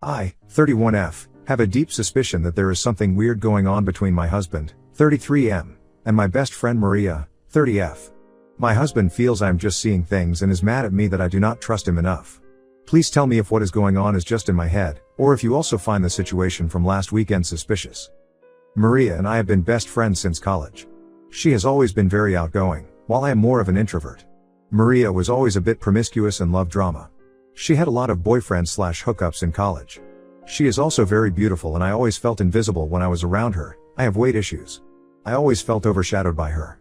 I, 31F, have a deep suspicion that there is something weird going on between my husband, 33M, and my best friend Maria, 30F. My husband feels I am just seeing things and is mad at me that I do not trust him enough. Please tell me if what is going on is just in my head, or if you also find the situation from last weekend suspicious. Maria and I have been best friends since college. She has always been very outgoing, while I am more of an introvert. Maria was always a bit promiscuous and loved drama. She had a lot of boyfriends/hookups in college. She is also very beautiful and I always felt invisible when I was around her. I have weight issues. I always felt overshadowed by her.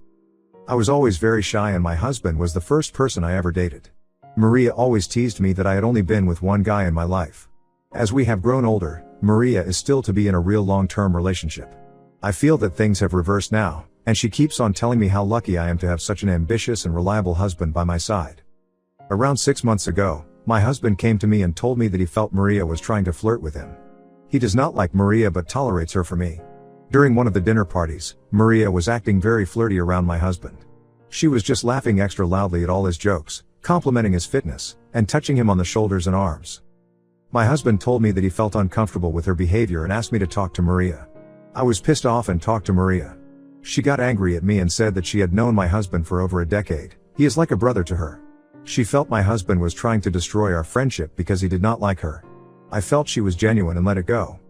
I was always very shy and my husband was the first person I ever dated. Maria always teased me that I had only been with one guy in my life. As we have grown older, Maria is still to be in a real long-term relationship. I feel that things have reversed now, and she keeps on telling me how lucky I am to have such an ambitious and reliable husband by my side. Around 6 months ago, my husband came to me and told me that he felt Maria was trying to flirt with him. He does not like Maria but tolerates her for me. During one of the dinner parties, Maria was acting very flirty around my husband. She was just laughing extra loudly at all his jokes, complimenting his fitness, and touching him on the shoulders and arms. My husband told me that he felt uncomfortable with her behavior and asked me to talk to Maria. I was pissed off and talked to Maria. She got angry at me and said that she had known my husband for over a decade. He is like a brother to her. She felt my husband was trying to destroy our friendship because he did not like her. I felt she was genuine and let it go.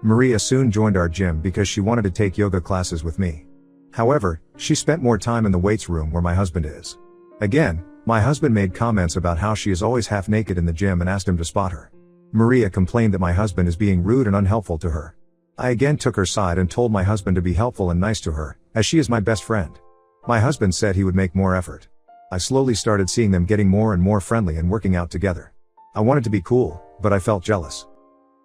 Maria soon joined our gym because she wanted to take yoga classes with me. However, she spent more time in the weights room where my husband is. Again, my husband made comments about how she is always half naked in the gym and asked him to spot her. Maria complained that my husband is being rude and unhelpful to her. I again took her side and told my husband to be helpful and nice to her, as she is my best friend. My husband said he would make more effort. I slowly started seeing them getting more and more friendly and working out together. I wanted to be cool, but I felt jealous.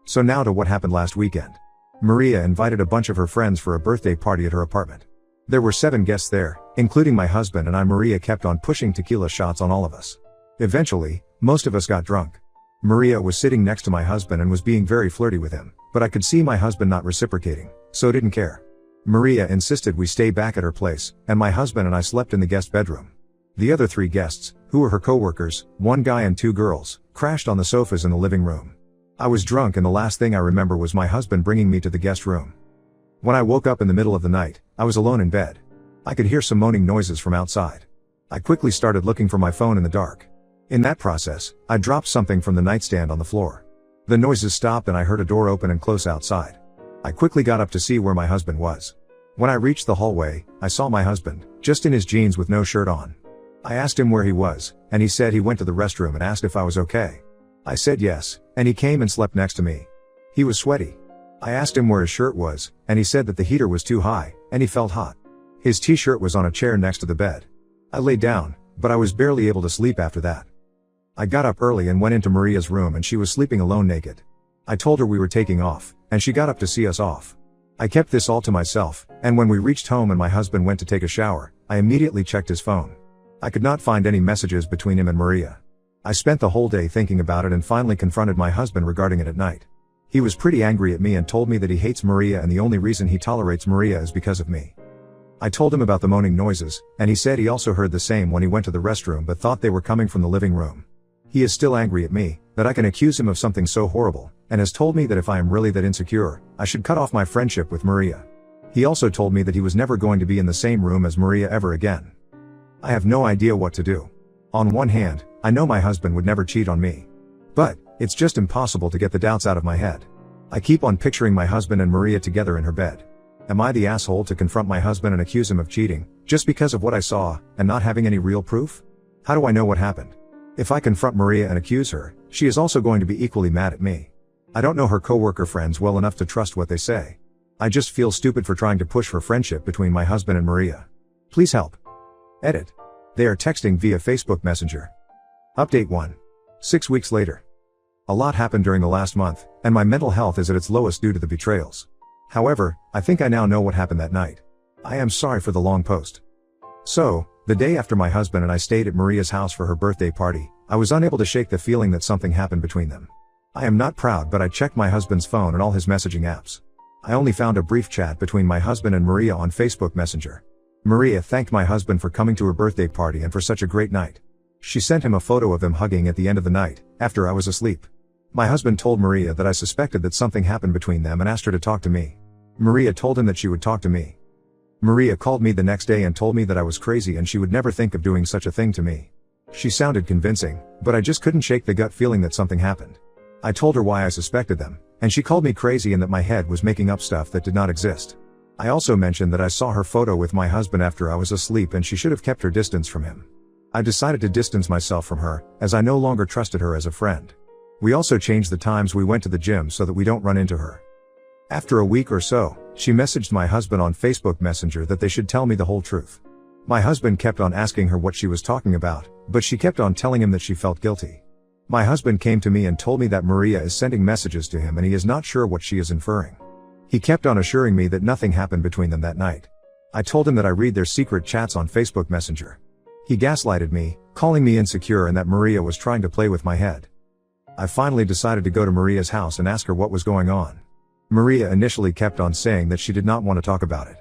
So now to what happened last weekend. Maria invited a bunch of her friends for a birthday party at her apartment. There were 7 guests there, including my husband and I. Maria kept on pushing tequila shots on all of us. Eventually, most of us got drunk. Maria was sitting next to my husband and was being very flirty with him, but I could see my husband not reciprocating, so didn't care. Maria insisted we stay back at her place, and my husband and I slept in the guest bedroom. The other 3 guests, who were her co-workers, 1 guy and 2 girls, crashed on the sofas in the living room. I was drunk and the last thing I remember was my husband bringing me to the guest room. When I woke up in the middle of the night, I was alone in bed. I could hear some moaning noises from outside. I quickly started looking for my phone in the dark. In that process, I dropped something from the nightstand on the floor. The noises stopped and I heard a door open and close outside. I quickly got up to see where my husband was. When I reached the hallway, I saw my husband, just in his jeans with no shirt on. I asked him where he was, and he said he went to the restroom and asked if I was okay. I said yes, and he came and slept next to me. He was sweaty. I asked him where his shirt was, and he said that the heater was too high, and he felt hot. His t-shirt was on a chair next to the bed. I lay down, but I was barely able to sleep after that. I got up early and went into Maria's room and she was sleeping alone naked. I told her we were taking off, and she got up to see us off. I kept this all to myself, and when we reached home and my husband went to take a shower, I immediately checked his phone. I could not find any messages between him and Maria. I spent the whole day thinking about it and finally confronted my husband regarding it at night. He was pretty angry at me and told me that he hates Maria and the only reason he tolerates Maria is because of me. I told him about the moaning noises, and he said he also heard the same when he went to the restroom but thought they were coming from the living room. He is still angry at me, that I can accuse him of something so horrible, and has told me that if I am really that insecure, I should cut off my friendship with Maria. He also told me that he was never going to be in the same room as Maria ever again. I have no idea what to do. On one hand, I know my husband would never cheat on me. But, it's just impossible to get the doubts out of my head. I keep on picturing my husband and Maria together in her bed. Am I the asshole to confront my husband and accuse him of cheating, just because of what I saw, and not having any real proof? How do I know what happened? If I confront Maria and accuse her, she is also going to be equally mad at me. I don't know her co-worker friends well enough to trust what they say. I just feel stupid for trying to push for friendship between my husband and Maria. Please help. Edit. They are texting via Facebook Messenger. Update 1. 6 weeks later. A lot happened during the last month, and my mental health is at its lowest due to the betrayals. However, I think I now know what happened that night. I am sorry for the long post. So, the day after my husband and I stayed at Maria's house for her birthday party, I was unable to shake the feeling that something happened between them. I am not proud, but I checked my husband's phone and all his messaging apps. I only found a brief chat between my husband and Maria on Facebook Messenger. Maria thanked my husband for coming to her birthday party and for such a great night. She sent him a photo of them hugging at the end of the night, after I was asleep. My husband told Maria that I suspected that something happened between them and asked her to talk to me. Maria told him that she would talk to me. Maria called me the next day and told me that I was crazy and she would never think of doing such a thing to me. She sounded convincing, but I just couldn't shake the gut feeling that something happened. I told her why I suspected them, and she called me crazy and that my head was making up stuff that did not exist. I also mentioned that I saw her photo with my husband after I was asleep and she should have kept her distance from him. I decided to distance myself from her, as I no longer trusted her as a friend. We also changed the times we went to the gym so that we don't run into her. After a week or so, she messaged my husband on Facebook Messenger that they should tell me the whole truth. My husband kept on asking her what she was talking about, but she kept on telling him that she felt guilty. My husband came to me and told me that Maria is sending messages to him and he is not sure what she is inferring. He kept on assuring me that nothing happened between them that night. I told him that I read their secret chats on Facebook Messenger. He gaslighted me, calling me insecure and that Maria was trying to play with my head. I finally decided to go to Maria's house and ask her what was going on. Maria initially kept on saying that she did not want to talk about it.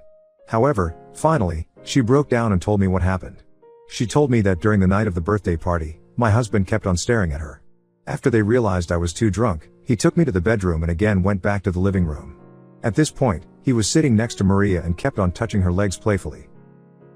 However, finally, she broke down and told me what happened. She told me that during the night of the birthday party, my husband kept on staring at her. After they realized I was too drunk, he took me to the bedroom and again went back to the living room. At this point, he was sitting next to Maria and kept on touching her legs playfully.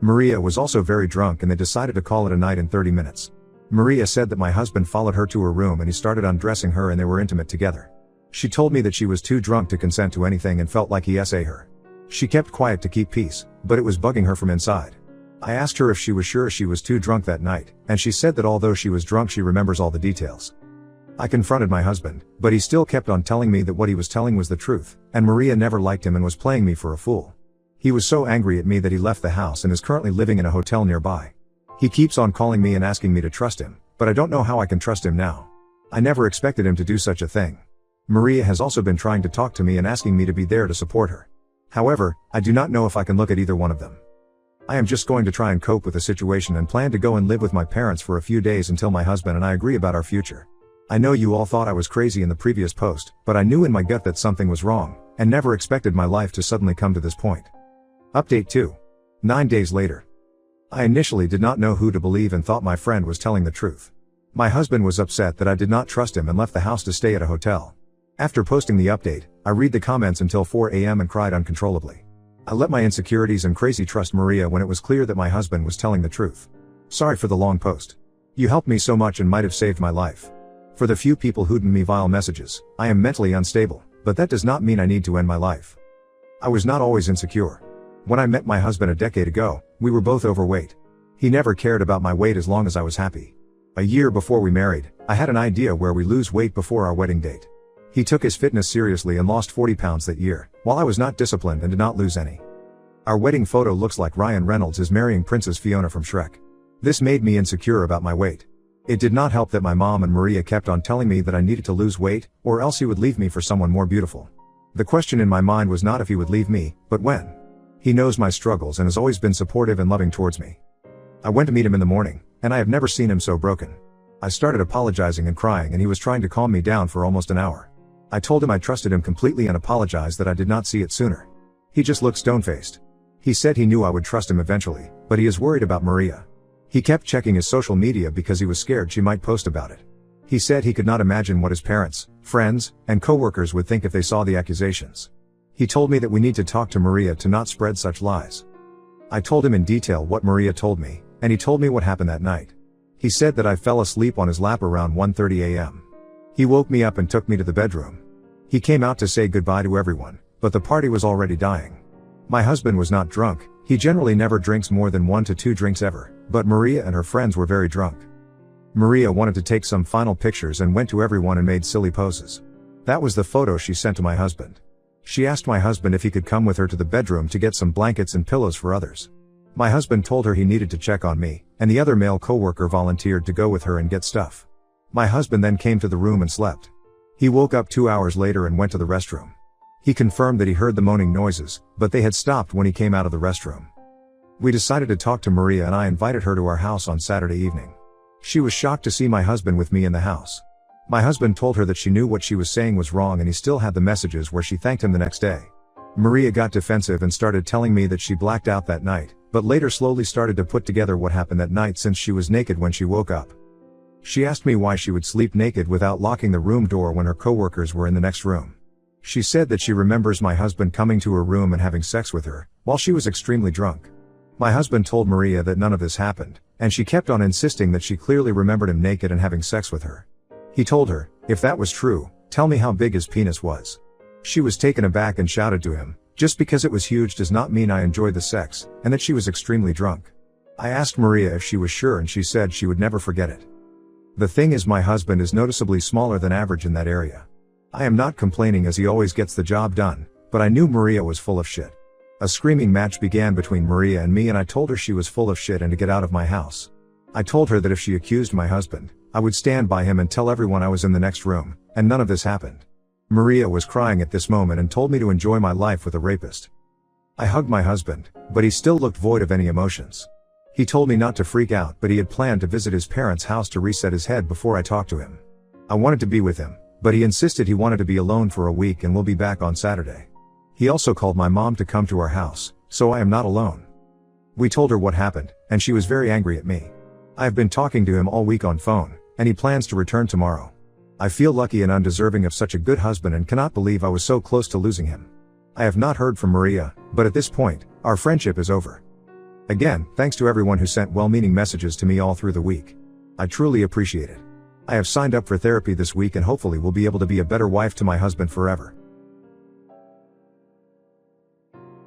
Maria was also very drunk and they decided to call it a night in 30 minutes. Maria said that my husband followed her to her room and he started undressing her and they were intimate together. She told me that she was too drunk to consent to anything and felt like he SA her. She kept quiet to keep peace, but it was bugging her from inside. I asked her if she was sure she was too drunk that night, and she said that although she was drunk she remembers all the details. I confronted my husband, but he still kept on telling me that what he was telling was the truth, and Maria never liked him and was playing me for a fool. He was so angry at me that he left the house and is currently living in a hotel nearby. He keeps on calling me and asking me to trust him, but I don't know how I can trust him now. I never expected him to do such a thing. Maria has also been trying to talk to me and asking me to be there to support her. However, I do not know if I can look at either one of them. I am just going to try and cope with the situation and plan to go and live with my parents for a few days until my husband and I agree about our future. I know you all thought I was crazy in the previous post, but I knew in my gut that something was wrong, and never expected my life to suddenly come to this point. Update 2. 9 days later. I initially did not know who to believe and thought my friend was telling the truth. My husband was upset that I did not trust him and left the house to stay at a hotel. After posting the update, I read the comments until 4 a.m. and cried uncontrollably. I let my insecurities and crazy trust Maria when it was clear that my husband was telling the truth. Sorry for the long post. You helped me so much and might have saved my life. For the few people who send me vile messages, I am mentally unstable, but that does not mean I need to end my life. I was not always insecure. When I met my husband a decade ago, we were both overweight. He never cared about my weight as long as I was happy. A year before we married, I had an idea where we lose weight before our wedding date. He took his fitness seriously and lost 40 pounds that year, while I was not disciplined and did not lose any. Our wedding photo looks like Ryan Reynolds is marrying Princess Fiona from Shrek. This made me insecure about my weight. It did not help that my mom and Maria kept on telling me that I needed to lose weight, or else he would leave me for someone more beautiful. The question in my mind was not if he would leave me, but when. He knows my struggles and has always been supportive and loving towards me. I went to meet him in the morning, and I have never seen him so broken. I started apologizing and crying and he was trying to calm me down for almost an hour. I told him I trusted him completely and apologized that I did not see it sooner. He just looked stone-faced. He said he knew I would trust him eventually, but he is worried about Maria. He kept checking his social media because he was scared she might post about it. He said he could not imagine what his parents, friends, and coworkers would think if they saw the accusations. He told me that we need to talk to Maria to not spread such lies. I told him in detail what Maria told me, and he told me what happened that night. He said that I fell asleep on his lap around 1:30 a.m. He woke me up and took me to the bedroom. He came out to say goodbye to everyone, but the party was already dying. My husband was not drunk, he generally never drinks more than 1 to 2 drinks ever, but Maria and her friends were very drunk. Maria wanted to take some final pictures and went to everyone and made silly poses. That was the photo she sent to my husband. She asked my husband if he could come with her to the bedroom to get some blankets and pillows for others. My husband told her he needed to check on me, and the other male coworker volunteered to go with her and get stuff. My husband then came to the room and slept. He woke up 2 hours later and went to the restroom. He confirmed that he heard the moaning noises, but they had stopped when he came out of the restroom. We decided to talk to Maria and I invited her to our house on Saturday evening. She was shocked to see my husband with me in the house. My husband told her that she knew what she was saying was wrong and he still had the messages where she thanked him the next day. Maria got defensive and started telling me that she blacked out that night, but later slowly started to put together what happened that night since she was naked when she woke up. She asked me why she would sleep naked without locking the room door when her coworkers were in the next room. She said that she remembers my husband coming to her room and having sex with her, while she was extremely drunk. My husband told Maria that none of this happened, and she kept on insisting that she clearly remembered him naked and having sex with her. He told her, if that was true, tell me how big his penis was. She was taken aback and shouted to him, just because it was huge does not mean I enjoyed the sex, and that she was extremely drunk. I asked Maria if she was sure and she said she would never forget it. The thing is, my husband is noticeably smaller than average in that area. I am not complaining as he always gets the job done, but I knew Maria was full of shit. A screaming match began between Maria and me and I told her she was full of shit and to get out of my house. I told her that if she accused my husband, I would stand by him and tell everyone I was in the next room, and none of this happened. Maria was crying at this moment and told me to enjoy my life with a rapist. I hugged my husband, but he still looked void of any emotions. He told me not to freak out, but he had planned to visit his parents' house to reset his head before I talked to him. I wanted to be with him, but he insisted he wanted to be alone for a week and will be back on Saturday. He also called my mom to come to our house, so I am not alone. We told her what happened, and she was very angry at me. I have been talking to him all week on phone, and he plans to return tomorrow. I feel lucky and undeserving of such a good husband and cannot believe I was so close to losing him. I have not heard from Maria, but at this point, our friendship is over. Again, thanks to everyone who sent well-meaning messages to me all through the week. I truly appreciate it. I have signed up for therapy this week and hopefully will be able to be a better wife to my husband forever.